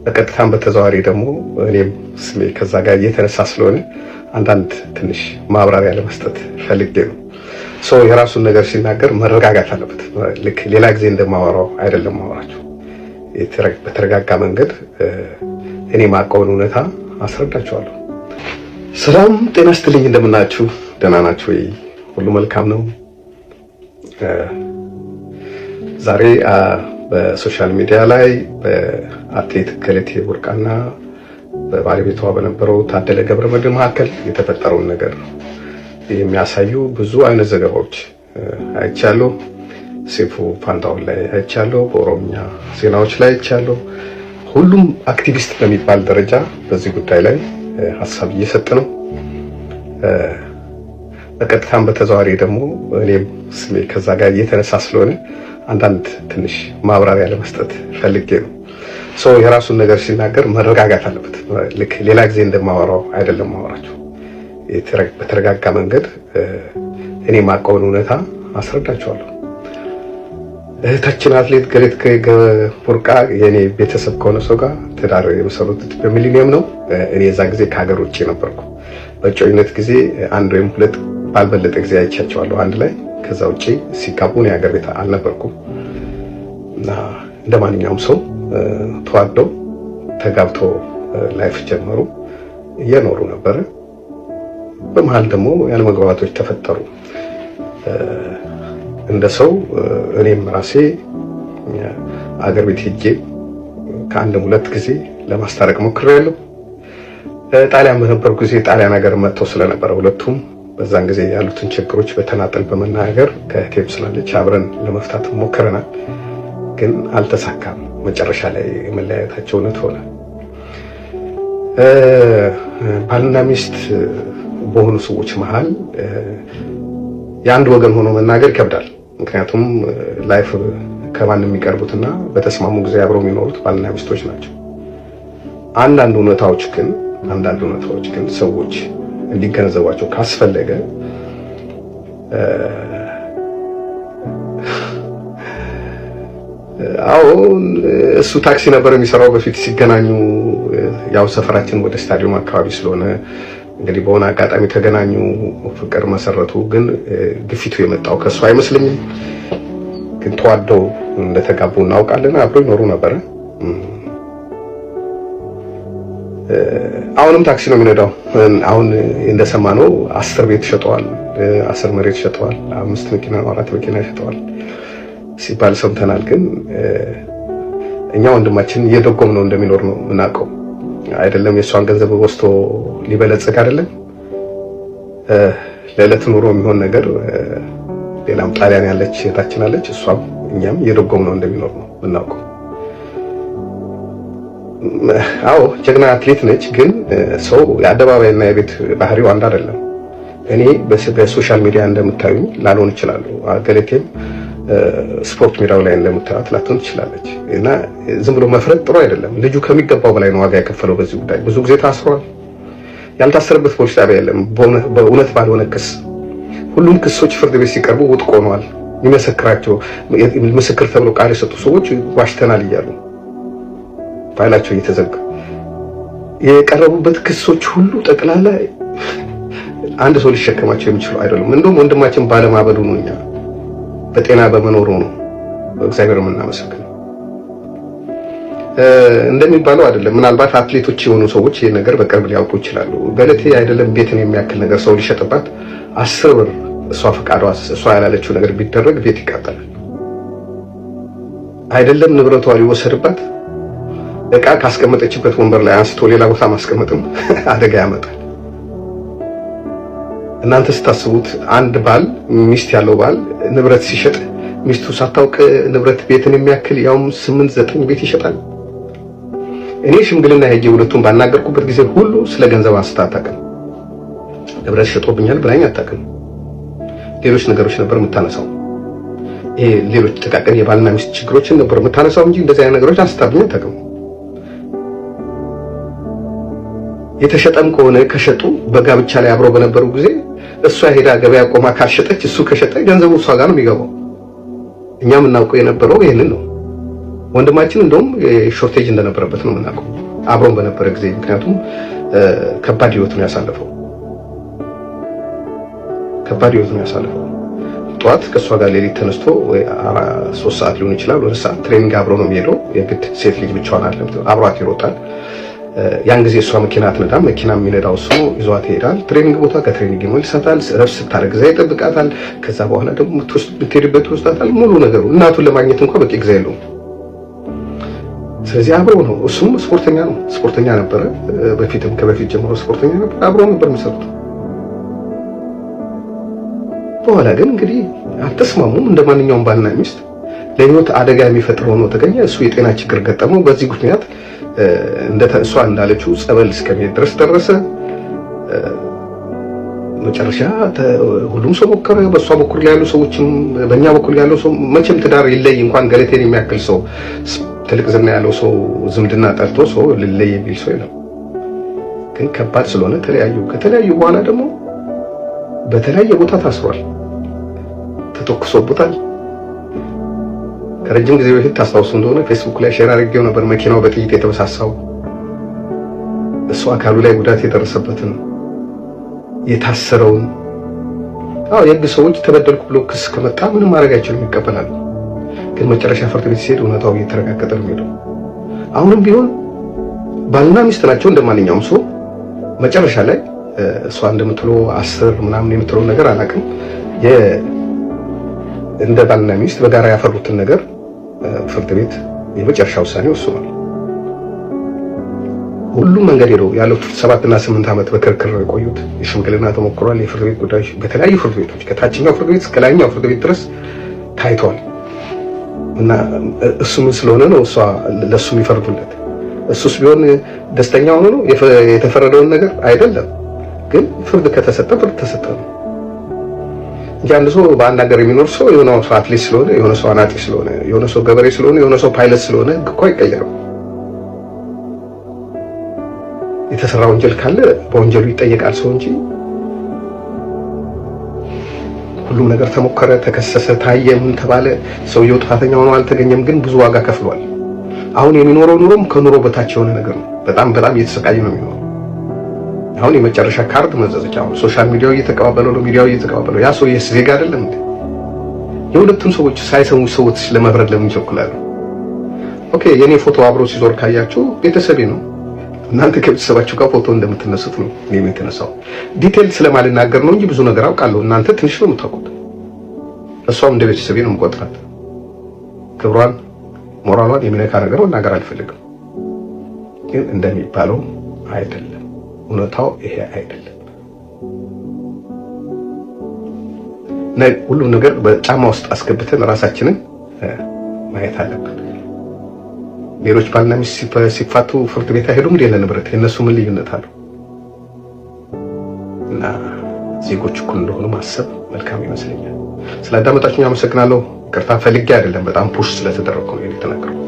በቀጥታም በተዘዋዋሪ ደግሞ እኔም ስሜ ከዛ ጋር እየተነሳ ስለሆነ አንዳንድ ትንሽ ማብራሪያ ለመስጠት ፈልጌ ነው። የራሱን ነገር ሲናገር መረጋጋት አለበት። ልክ ሌላ ጊዜ እንደማወራው አይደለም ማወራቸው። በተረጋጋ መንገድ እኔ ማቀውን እውነታ አስረዳቸዋለሁ። ሰላም ጤና ይስጥልኝ፣ እንደምናችሁ? ደህና ናችሁ ወይ? ሁሉ መልካም ነው? ዛሬ በሶሻል ሚዲያ ላይ በአትሌት ገለቴ ቡርቃና በባለቤቷ በነበረው ታደለ ገብረመድህን መካከል የተፈጠረውን ነገር የሚያሳዩ ብዙ አይነት ዘገባዎች አይቻለሁ። ሴፉ ፋንታውን ላይ አይቻለሁ፣ በኦሮምኛ ዜናዎች ላይ አይቻለሁ። ሁሉም አክቲቪስት በሚባል ደረጃ በዚህ ጉዳይ ላይ ሀሳብ እየሰጠ ነው። በቀጥታም በተዘዋዋሪ ደግሞ እኔም ስሜ ከዛ ጋር እየተነሳ ስለሆነ አንዳንድ ትንሽ ማብራሪያ ለመስጠት ፈልጌ ነው። የራሱን ነገር ሲናገር መረጋጋት አለበት። ልክ ሌላ ጊዜ እንደማወራው አይደለም ማወራቸው። በተረጋጋ መንገድ እኔ ማቀውን እውነታ አስረዳቸዋለሁ። እህታችን አትሌት ገለቴ ቡርቃ የኔ ቤተሰብ ከሆነ ሰው ጋር ትዳር የመሰረቱት በሚሊኒየም ነው። እኔ የዛ ጊዜ ከሀገር ውጭ ነበርኩ። በጮኝነት ጊዜ አንድ ወይም ሁለት ባልበለጠ ጊዜ አይቻቸዋለሁ አንድ ላይ። ከዛ ውጪ ሲጋቡ ነው የሀገር ቤት አልነበርኩም እና እንደ ማንኛውም ሰው ተዋደው ተጋብቶ ላይፍ ጀመሩ፣ እየኖሩ ነበረ። በመሃል ደግሞ ያለመግባባቶች ተፈጠሩ። እንደ ሰው እኔም ራሴ አገር ቤት ሄጄ ከአንድም ሁለት ጊዜ ለማስታረቅ ሞክሬያለሁ። ጣሊያን በነበርኩ ጊዜ ጣሊያን ሀገር መጥተው ስለነበረ ሁለቱም በዛን ጊዜ ያሉትን ችግሮች በተናጠል በመናገር ከእህቴም ስላለች አብረን ለመፍታት ሞክረናል፣ ግን አልተሳካም። መጨረሻ ላይ የመለያየታቸው እውነት ሆነ። ባልና ሚስት በሆኑ ሰዎች መሃል የአንድ ወገን ሆኖ መናገር ይከብዳል። ምክንያቱም ላይፍ ከማንም የሚቀርቡትና በተስማሙ ጊዜ አብረው የሚኖሩት ባልና ሚስቶች ናቸው። አንዳንድ እውነታዎች ግን ሰዎች እንዲገነዘቧቸው ካስፈለገ እሱ ታክሲ ነበር የሚሰራው በፊት ሲገናኙ። ያው ሰፈራችን ወደ ስታዲየም አካባቢ ስለሆነ እንግዲህ በሆነ አጋጣሚ ተገናኙ፣ ፍቅር መሰረቱ። ግን ግፊቱ የመጣው ከሱ አይመስልኝም። ግን ተዋደው እንደተጋቡ እናውቃለን። አብረው ይኖሩ ነበረ። አሁንም ታክሲ ነው የሚነዳው። አሁን እንደሰማነው 10 ቤት ሸጠዋል፣ 10 መሬት ሸጠዋል፣ 5 መኪና 4 መኪና ሸጠዋል ሲባል ሰምተናል። ግን እኛ ወንድማችን እየደጎም ነው እንደሚኖር ነው የምናውቀው። አይደለም የእሷን ገንዘብ ወስቶ ሊበለጽግ አይደለም ለዕለት ኑሮ የሚሆን ነገር። ሌላም ጣሊያን ያለች እህታችን አለች፣ እሷም እኛም እየደጎም ነው እንደሚኖር ነው የምናውቀው። ጀግና አትሌት ነች። ግን ሰው የአደባባይና የቤት ባህሪው አንድ አይደለም። እኔ በሶሻል ሚዲያ እንደምታዩኝ ላልሆን እችላለሁ። ገለቴም ስፖርት ሜዳው ላይ እንደምታዩት ላትሆን ትችላለች። እና ዝም ብሎ መፍረድ ጥሩ አይደለም። ልጁ ከሚገባው በላይ ነው ዋጋ የከፈለው በዚህ ጉዳይ። ብዙ ጊዜ ታስሯል። ያልታሰረበት ፖሊስ ጣቢያ የለም። በእውነት ባልሆነ ክስ ሁሉም ክሶች ፍርድ ቤት ሲቀርቡ ውድቅ ሆነዋል። የሚመሰክራቸው ምስክር ተብሎ ቃል የሰጡ ሰዎች ዋሽተናል እያሉ ፋይላቸው እየተዘጋ የቀረቡበት ክሶች ሁሉ ጠቅላላ አንድ ሰው ሊሸከማቸው የሚችሉ አይደሉም። እንደውም ወንድማችን ባለማበዱ ነው፣ እኛ በጤና በመኖሩ ነው እግዚአብሔር የምናመሰግነው። እንደሚባለው አይደለም። ምናልባት አትሌቶች የሆኑ ሰዎች ይሄን ነገር በቅርብ ሊያውቁ ይችላሉ። ገለቴ አይደለም ቤትን የሚያክል ነገር ሰው ሊሸጥባት 10 ብር እሷ ፈቃዷ እሷ ያላለችው ነገር ቢደረግ ቤት ይቃጠላል። አይደለም ንብረቷ ሊወሰድባት እቃ ካስቀመጠችበት ወንበር ላይ አንስቶ ሌላ ቦታ ማስቀመጥም አደጋ ያመጣል። እናንተ ስታስቡት አንድ ባል ሚስት ያለው ባል ንብረት ሲሸጥ ሚስቱ ሳታውቅ ንብረት ቤትን የሚያክል ያውም 8-9 ቤት ይሸጣል። እኔ ሽምግልና ሄጄ ሁለቱን ባናገርኩበት ጊዜ ሁሉ ስለ ገንዘብ አንስታ አታውቅም። ንብረት ሸጦብኛል ብላኝ አታውቅም። ሌሎች ነገሮች ነበር የምታነሳው። ይሄ ሌሎች ጥቃቅን የባልና ሚስት ችግሮችን ነበር የምታነሳው እንጂ እንደዚህ አይነት ነገሮች አንስታብኝ አታውቅም። የተሸጠም ከሆነ ከሸጡ በጋብቻ ላይ አብረው በነበሩ ጊዜ እሷ ሄዳ ገበያ ቆማ ካልሸጠች እሱ ከሸጠ ገንዘቡ እሷ ጋር ነው የሚገባው። እኛም እናውቀው የነበረው ይሄንን ነው። ወንድማችን እንደውም ሾርቴጅ እንደነበረበት ነው የምናውቀው አብሮን በነበረ ጊዜ። ምክንያቱም ከባድ ህይወት ነው ያሳለፈው። ጠዋት ከሷ ጋር ሌሊት ተነስቶ ወይ 3 ሰዓት ሊሆን ይችላል ወደ ሰዓት ትሬኒንግ አብሮ ነው የሚሄደው። የግድ ሴት ልጅ ብቻዋን አይደለም አብሯት ይሮጣል። ያን ጊዜ እሷ መኪና አትነዳም። መኪና የሚነዳው እሱ ነው። ይዟት ይሄዳል ትሬኒንግ ቦታ። ከትሬኒንግ ይመልሳታል። ረፍት ስታደርግ እዛ ይጠብቃታል። ከዛ በኋላ ደግሞ የምትሄድበት ይወስዳታል። ሙሉ ነገሩ እናቱን ለማግኘት እንኳን በቂ ጊዜ የለውም። ስለዚህ አብሮ ነው። እሱም ስፖርተኛ ነበረ። ከበፊት ጀምሮ ስፖርተኛ ነበር። አብሮ ነበር የሚሰሩት። በኋላ ግን እንግዲህ አልተስማሙም። እንደማንኛውም ባልና ሚስት ለህይወት አደጋ የሚፈጥር ሆኖ ተገኘ። እሱ የጤና ችግር ገጠመው። በዚህ ምክንያት እሷ እንዳለችው ጸበል እስከሚሄድ ድረስ ደረሰ። መጨረሻ ሁሉም ሰው ሞከረ። በእሷ በኩል ያሉ ሰዎችም በእኛ በኩል ያለው ሰው መቼም ትዳር ይለይ እንኳን ገለቴን የሚያክል ሰው ትልቅ ዝና ያለው ሰው ዝምድና ጠልቶ ሰው ልለይ የሚል ሰው የለም። ግን ከባድ ስለሆነ ተለያዩ። ከተለያዩ በኋላ ደግሞ በተለያየ ቦታ ታስሯል፣ ተተኩሶበታል። ከረጅም ጊዜ በፊት ታስታውሱ እንደሆነ ፌስቡክ ላይ ሼር አድርጌው ነበር። መኪናው በጥይት የተበሳሳው እሱ አካሉ ላይ ጉዳት የደረሰበትን የታሰረውን። የህግ ሰዎች ተበደልኩ ብሎ ክስ ከመጣ ምንም ማድረግ አይችልም፣ ይቀበላሉ። ግን መጨረሻ ፍርድ ቤት ሲሄድ እውነታው እየተረጋገጠ ነው የሚሄደው። አሁንም ቢሆን ባልና ሚስት ናቸው እንደማንኛውም ሰው። መጨረሻ ላይ እሷ እንደምትለው 10 ምናምን የምትለው ነገር አላውቅም። እንደ ባልና ሚስት በጋራ ያፈሩትን ነገር ፍርድ ቤት የመጨረሻ ውሳኔ ወስኗል። ሁሉም መንገድ ሄደው ያለፉት 7 እና 8 ዓመት በክርክር የቆዩት የሽምግልና ተሞክሯል። የፍርድ ቤት ጉዳዮች በተለያዩ ፍርድ ቤቶች ከታችኛው ፍርድ ቤት እስከ ላይኛው ፍርድ ቤት ድረስ ታይቷል። እና እሱ ምን ስለሆነ ነው እሷ ለሱ የሚፈርዱለት? እሱስ ቢሆን ደስተኛ ሆኖ ነው የተፈረደውን ነገር አይደለም። ግን ፍርድ ከተሰጠ ፍርድ ተሰጠ ነው እንጂ አንድ ሰው በአንድ ሀገር የሚኖር ሰው የሆነ ሰው አትሌት ስለሆነ፣ የሆነ ሰው አናጢ ስለሆነ፣ የሆነ ሰው ገበሬ ስለሆነ፣ የሆነ ሰው ፓይለት ስለሆነ እኮ አይቀየርም። የተሰራ ወንጀል ካለ በወንጀሉ ይጠየቃል ሰው እንጂ ሁሉም ነገር ተሞከረ፣ ተከሰሰ፣ ታየ፣ ምን ተባለ፣ ሰውየው ጥፋተኛ ሆኖ አልተገኘም። ግን ብዙ ዋጋ ከፍሏል። አሁን የሚኖረው ኑሮም ከኑሮ በታች የሆነ ነገር ነው። በጣም እየተሰቃየ ነው የሚኖረው። አሁን የመጨረሻ ካርድ መዘዘች። አሁን ሶሻል ሚዲያው እየተቀባበለው ነው፣ ሚዲያው እየተቀባበለው። ያ ሰው ዜጋ አይደለም እንዴ? የሁለቱም ሰዎች ሳይሰሙ ሰዎች ለመፍረድ ለምን ይቸኩላሉ? ኦኬ፣ የኔ ፎቶ አብሮ ሲዞር ካያችሁ ቤተሰቤ ነው። እናንተ ከቤተሰባችሁ ጋር ፎቶ እንደምትነሱት ነው እኔም የተነሳው። ዲቴል ስለማልናገር ነው እንጂ ብዙ ነገር አውቃለሁ። እናንተ ትንሽ ነው የምታውቁት። እሷም እንደ ቤተሰቤ ነው የምቆጥራት። ክብሯን ሞራሏን የሚነካ ነገር መናገር አልፈልግም። ግን እንደሚባለው አይደለም፣ እውነታው ይሄ አይደለም። ሁሉም ነገር በጫማ ውስጥ አስገብተን ራሳችንን ማየት አለብን። ሌሎች ባልና ሚስት ሲፋቱ ፍርድ ቤት አይሄዱም እንዴ? ለንብረት የነሱ ምን ልዩነት አለው? እና ዜጎች እኩል እንደሆኑ ማሰብ መልካም ይመስለኛል። ስላዳመጣችሁኝ አመሰግናለሁ። ይቅርታ ፈልጌ አይደለም፣ በጣም ፑሽ ስለተደረግኩ ነው የተናገርኩት።